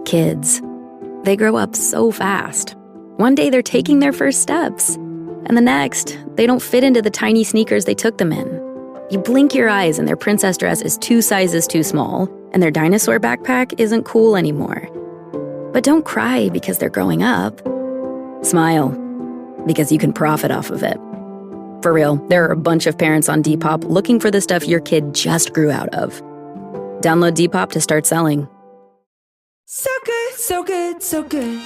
Kids. They grow up so fast. One day they're taking their first steps, and the next, they don't fit into the tiny sneakers they took them in. You blink your eyes and their princess dress is 2 sizes too small, and their dinosaur backpack isn't cool anymore. But don't cry because they're growing up. Smile, because you can profit off of it. For real, there are a bunch of parents on Depop looking for the stuff your kid just grew out of. Download Depop to start selling. So good, so good, so good.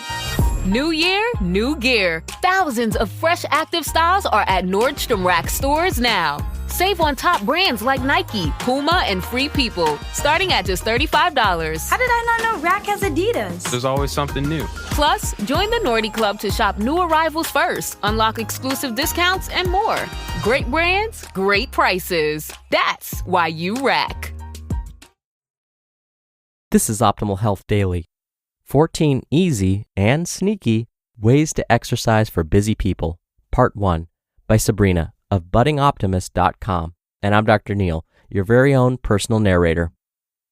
New year, new gear. Thousands of fresh active styles are at Nordstrom Rack stores now. Save on top brands like Nike, Puma, and Free People, starting at just $35. How did I not know Rack has Adidas? There's always something new. Plus, join the Nordy Club to shop new arrivals first, unlock exclusive discounts, and more. Great brands, great prices. That's why you Rack. This is Optimal Health Daily. 14 Easy and Sneaky Ways to Exercise for Busy People, Part 1, by Sabrina of buddingoptimist.com. And I'm Dr. Neil, your very own personal narrator.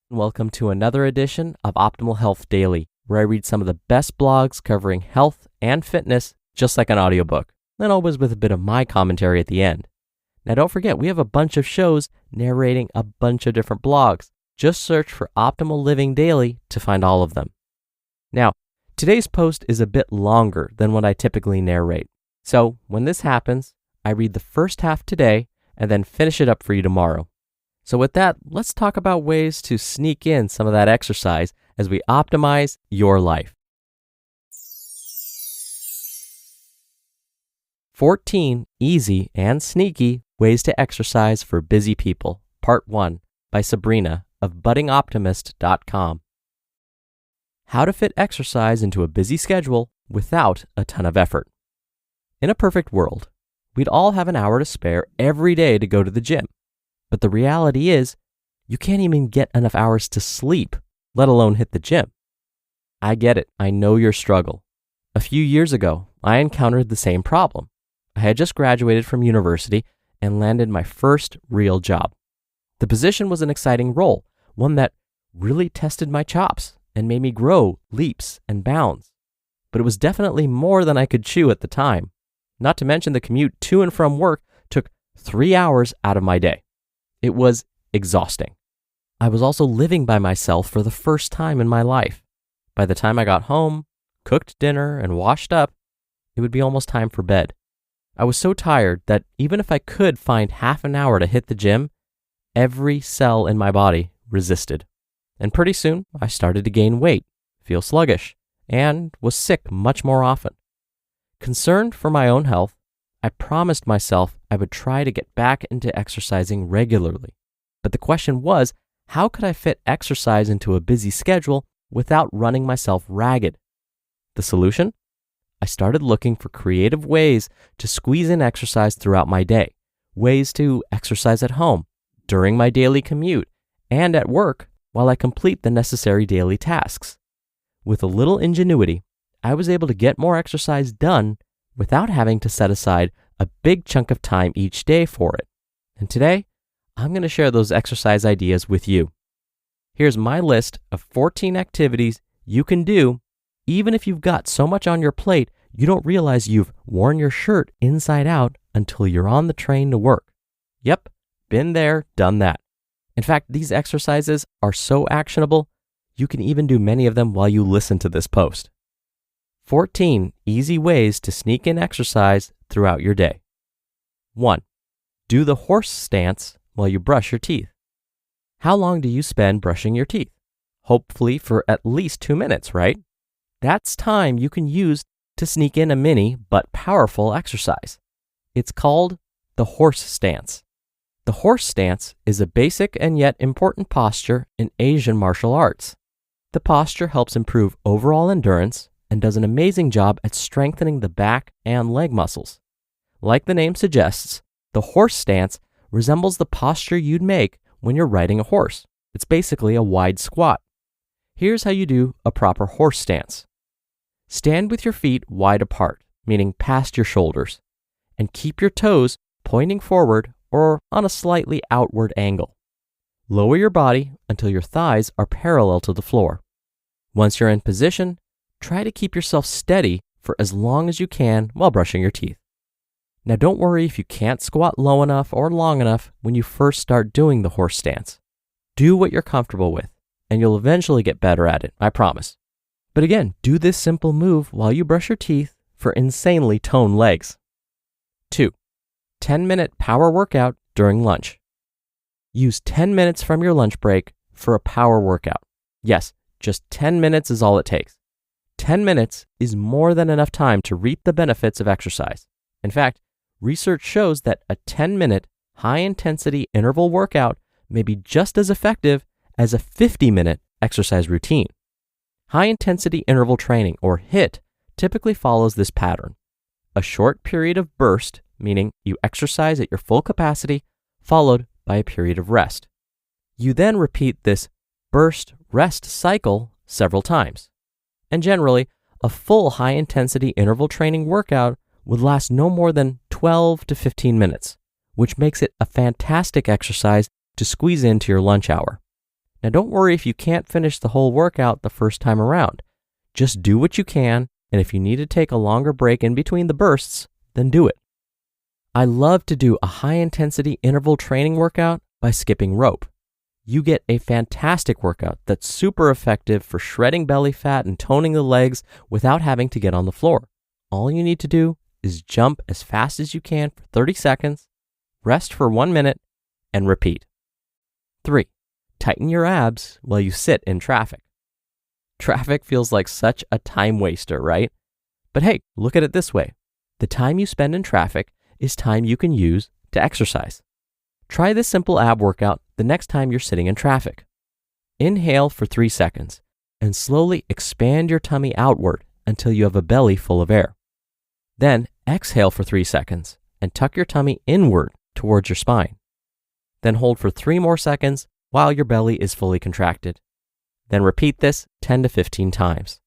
Welcome to another edition of Optimal Health Daily, where I read some of the best blogs covering health and fitness, just like an audiobook, and always with a bit of my commentary at the end. Now don't forget, we have a bunch of shows narrating a bunch of different blogs. Just search for Optimal Living Daily to find all of them. Now, today's post is a bit longer than what I typically narrate. So when this happens, I read the first half today and then finish it up for you tomorrow. So with that, let's talk about ways to sneak in some of that exercise as we optimize your life. 14 Easy and Sneaky Ways to Exercise for Busy People, Part 1, by Sabrina of buddingoptimist.com. How to fit exercise into a busy schedule without a ton of effort. In a perfect world, we'd all have an hour to spare every day to go to the gym. But the reality is, you can't even get enough hours to sleep, let alone hit the gym. I get it. I know your struggle. A few years ago, I encountered the same problem. I had just graduated from university and landed my first real job. The position was an exciting role, one that really tested my chops and made me grow leaps and bounds. But it was definitely more than I could chew at the time. Not to mention the commute to and from work took 3 hours out of my day. It was exhausting. I was also living by myself for the first time in my life. By the time I got home, cooked dinner, and washed up, it would be almost time for bed. I was so tired that even if I could find half an hour to hit the gym, every cell in my body resisted. And pretty soon, I started to gain weight, feel sluggish, and was sick much more often. Concerned for my own health, I promised myself I would try to get back into exercising regularly. But the question was, how could I fit exercise into a busy schedule without running myself ragged? The solution? I started looking for creative ways to squeeze in exercise throughout my day, ways to exercise at home, during my daily commute, and at work while I complete the necessary daily tasks. With a little ingenuity, I was able to get more exercise done without having to set aside a big chunk of time each day for it. And today, I'm going to share those exercise ideas with you. Here's my list of 14 activities you can do even if you've got so much on your plate you don't realize you've worn your shirt inside out until you're on the train to work. Yep. Been there, done that. In fact, these exercises are so actionable, you can even do many of them while you listen to this post. 14 easy ways to sneak in exercise throughout your day. 1. Do the horse stance while you brush your teeth. How long do you spend brushing your teeth? Hopefully for at least 2 minutes, right? That's time you can use to sneak in a mini but powerful exercise. It's called the horse stance. The horse stance is a basic and yet important posture in Asian martial arts. The posture helps improve overall endurance and does an amazing job at strengthening the back and leg muscles. Like the name suggests, the horse stance resembles the posture you'd make when you're riding a horse. It's basically a wide squat. Here's how you do a proper horse stance. Stand with your feet wide apart, meaning past your shoulders, and keep your toes pointing forward or on a slightly outward angle. Lower your body until your thighs are parallel to the floor. Once you're in position, try to keep yourself steady for as long as you can while brushing your teeth. Now don't worry if you can't squat low enough or long enough when you first start doing the horse stance. Do what you're comfortable with, and you'll eventually get better at it, I promise. But again, do this simple move while you brush your teeth for insanely toned legs. 2. 10-minute power workout during lunch. Use 10 minutes from your lunch break for a power workout. Yes, just 10 minutes is all it takes. 10 minutes is more than enough time to reap the benefits of exercise. In fact, research shows that a 10-minute high-intensity interval workout may be just as effective as a 50-minute exercise routine. High-intensity interval training, or HIIT, typically follows this pattern. A short period of burst, meaning you exercise at your full capacity, followed by a period of rest. You then repeat this burst-rest cycle several times. And generally, a full high-intensity interval training workout would last no more than 12 to 15 minutes, which makes it a fantastic exercise to squeeze into your lunch hour. Now don't worry if you can't finish the whole workout the first time around. Just do what you can, and if you need to take a longer break in between the bursts, then do it. I love to do a high-intensity interval training workout by skipping rope. You get a fantastic workout that's super effective for shredding belly fat and toning the legs without having to get on the floor. All you need to do is jump as fast as you can for 30 seconds, rest for 1 minute, and repeat. 3. Tighten your abs while you sit in traffic. Traffic feels like such a time waster, right? But hey, look at it this way. The time you spend in traffic is time you can use to exercise. Try this simple ab workout the next time you're sitting in traffic. Inhale for 3 seconds and slowly expand your tummy outward until you have a belly full of air. Then exhale for 3 seconds and tuck your tummy inward towards your spine. Then hold for 3 more seconds while your belly is fully contracted. Then repeat this 10 to 15 times.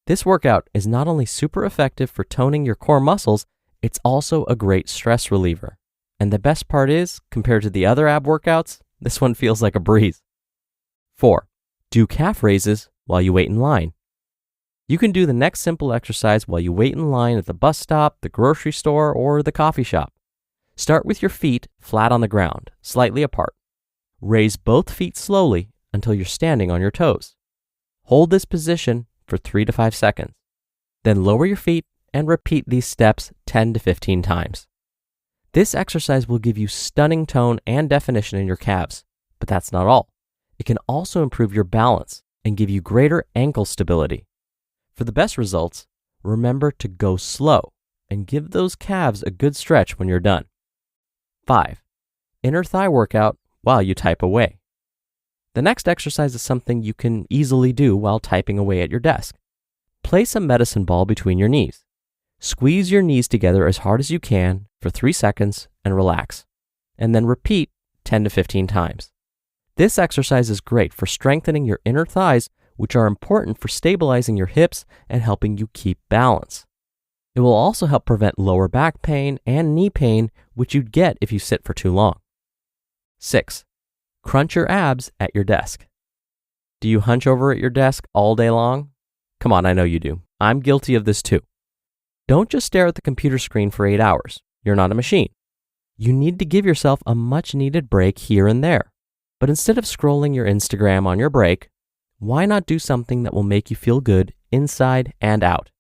This workout is not only super effective for toning your core muscles, it's also a great stress reliever. And the best part is, compared to the other ab workouts, this one feels like a breeze. 4. Do calf raises while you wait in line. You can do the next simple exercise while you wait in line at the bus stop, the grocery store, or the coffee shop. Start with your feet flat on the ground, slightly apart. Raise both feet slowly until you're standing on your toes. Hold this position for 3 to 5 seconds. Then lower your feet and repeat these steps 10 to 15 times. This exercise will give you stunning tone and definition in your calves, but that's not all. It can also improve your balance and give you greater ankle stability. For the best results, remember to go slow and give those calves a good stretch when you're done. 5. Inner thigh workout while you type away. The next exercise is something you can easily do while typing away at your desk. Place a medicine ball between your knees. Squeeze your knees together as hard as you can for 3 seconds and relax. And then repeat 10 to 15 times. This exercise is great for strengthening your inner thighs, which are important for stabilizing your hips and helping you keep balance. It will also help prevent lower back pain and knee pain, which you'd get if you sit for too long. 6. Crunch your abs at your desk. Do you hunch over at your desk all day long? Come on, I know you do. I'm guilty of this too. Don't just stare at the computer screen for 8 hours. You're not a machine. You need to give yourself a much-needed break here and there. But instead of scrolling your Instagram on your break, why not do something that will make you feel good inside and out?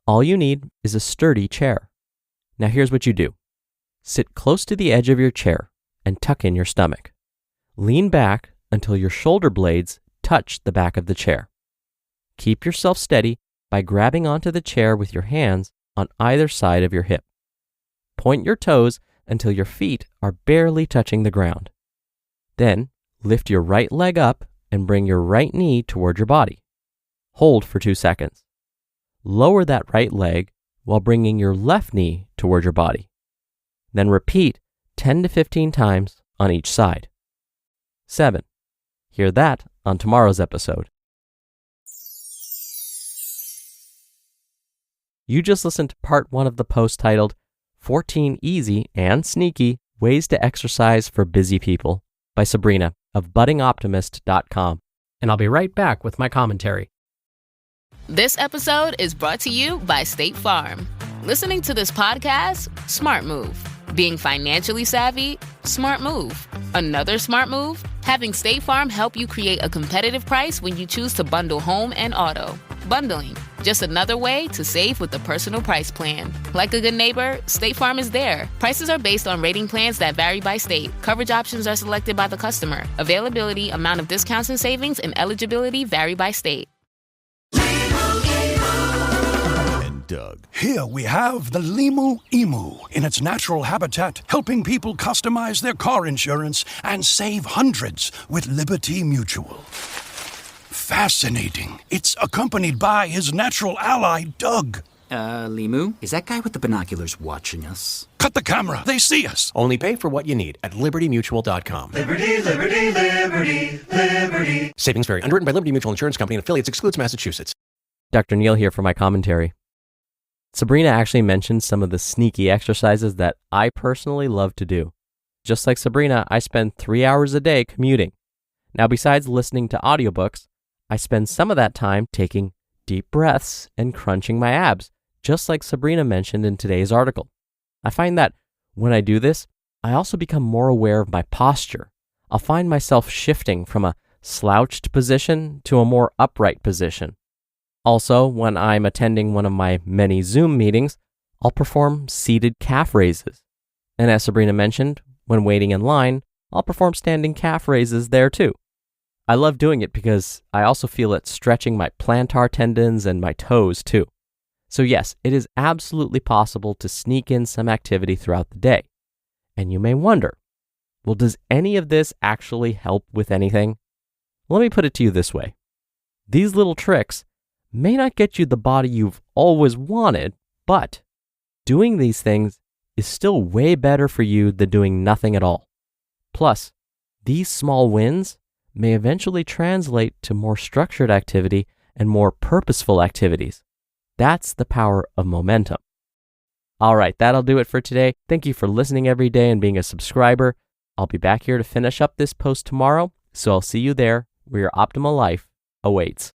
All you need is a sturdy chair. Now here's what you do. Sit close to the edge of your chair and tuck in your stomach. Lean back until your shoulder blades touch the back of the chair. Keep yourself steady by grabbing onto the chair with your hands on either side of your hip. Point your toes until your feet are barely touching the ground. Then lift your right leg up and bring your right knee toward your body. Hold for 2 seconds. Lower that right leg while bringing your left knee toward your body. Then repeat 10 to 15 times on each side. 7. Hear that on tomorrow's episode. You just listened to part 1 of the post titled 14 Easy and Sneaky Ways to Exercise for Busy People by Sabrina of buddingoptimist.com. And I'll be right back with my commentary. This episode is brought to you by State Farm. Listening to this podcast? Smart move. Being financially savvy? Smart move. Another smart move? Having State Farm help you create a competitive price when you choose to bundle home and auto. Bundling, just another way to save with the personal price plan. Like a good neighbor, State Farm is there. Prices are based on rating plans that vary by state. Coverage options are selected by the customer. Availability, amount of discounts and savings, and eligibility vary by state. Doug. Here we have the Limu Emu in its natural habitat, helping people customize their car insurance and save hundreds with Liberty Mutual. Fascinating. It's accompanied by his natural ally, Doug. Limu, is that guy with the binoculars watching us? Cut the camera. They see us. Only pay for what you need at libertymutual.com. Liberty, liberty, liberty, liberty. Savings vary. Underwritten by Liberty Mutual Insurance Company and affiliates. Excludes Massachusetts. Dr. Neal here for my commentary. Sabrina actually mentioned some of the sneaky exercises that I personally love to do. Just like Sabrina, I spend 3 hours a day commuting. Now, besides listening to audiobooks, I spend some of that time taking deep breaths and crunching my abs, just like Sabrina mentioned in today's article. I find that when I do this, I also become more aware of my posture. I'll find myself shifting from a slouched position to a more upright position. Also, when I'm attending one of my many Zoom meetings, I'll perform seated calf raises. And as Sabrina mentioned, when waiting in line, I'll perform standing calf raises there too. I love doing it because I also feel it stretching my plantar tendons and my toes too. So yes, it is absolutely possible to sneak in some activity throughout the day. And you may wonder, well, does any of this actually help with anything? Let me put it to you this way. These little tricks may not get you the body you've always wanted, but doing these things is still way better for you than doing nothing at all. Plus, these small wins may eventually translate to more structured activity and more purposeful activities. That's the power of momentum. All right, that'll do it for today. Thank you for listening every day and being a subscriber. I'll be back here to finish up this post tomorrow, so I'll see you there where your optimal life awaits.